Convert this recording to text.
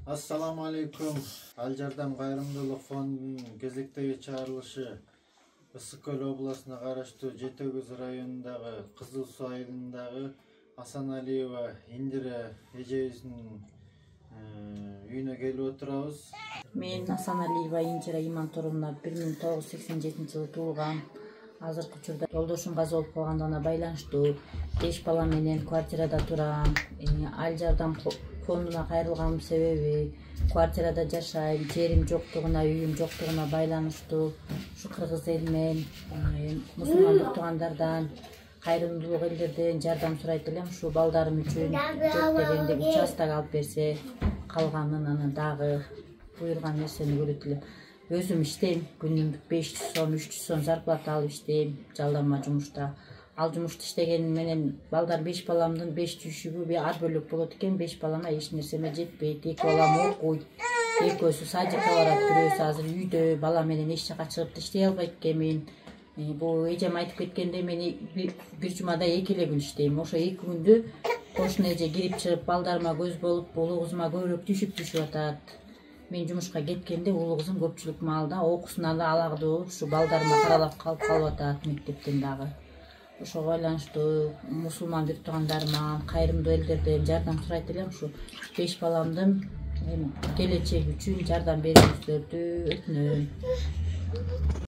Assalamu alaikum. Al Jardam Кайрымдуулук фондунун кезектеги чыгарылышы Ысык Көл областына караштуу Жетөгөз районундагы Кызыл Суу айылындагы Асаналиева Индира эжебиздин үйүнө келип отурабыз. Мен Асаналиева Индира Имантуровна 1987-жылы туулган. Азыркы учурда жолдошум каза болуп калгандыгына байланыштуу 5 бала менен квартирада турам. Ал Жардам фондуна кайрылганымдын себеби квартирада жашайм, жерим жоктугуна, үйүм жоктугуна байланыштуу. Ушу кыргыз эл менен мусулмандык туугандардан, кайрымдуулук элдерден жардам сурайт элем. Ушу балдарым үчүн жок дегенде участок алып берсе, калганын аны дагы буйруган нерсени көрөт элем. Өзүм иштейм, күнүмдүк 500 сом, 300 сом зарплата алып иштейм, жалданма жумушта. Ал жумушта иштегеним менен балдар 5 баламдын 5 түйшүгү ар бөлөк болот экен. 5 балама эч нерсеме жетпейт. 2 балам окуйт, экөөсү садикке барат, бирөөсү азыр үйдө бала менен эч жака чыгып да иштей албайт экенмин. Бул эжем айтып кеткендей, мен бир жумада 2 эле күн иштейм. Ошо 2 күндү кошуна эже кирип чыгып балдарыма көз болуп, улуу кызыма көбүрөөк түшүп атат. Мен жумушка кеткенде улуу кызым көпчүлүк маалда окуусуна да алагдуу, ушу балдарыма каралап калып атат мектептен дагы. Ошого байланыштуу мусулман бир туугандарыма, кайрымдуу элдерден жардам сурайт элем. Ушу 5 баламдын келечеги үчүн жардам бериңиздерди өтүнөм.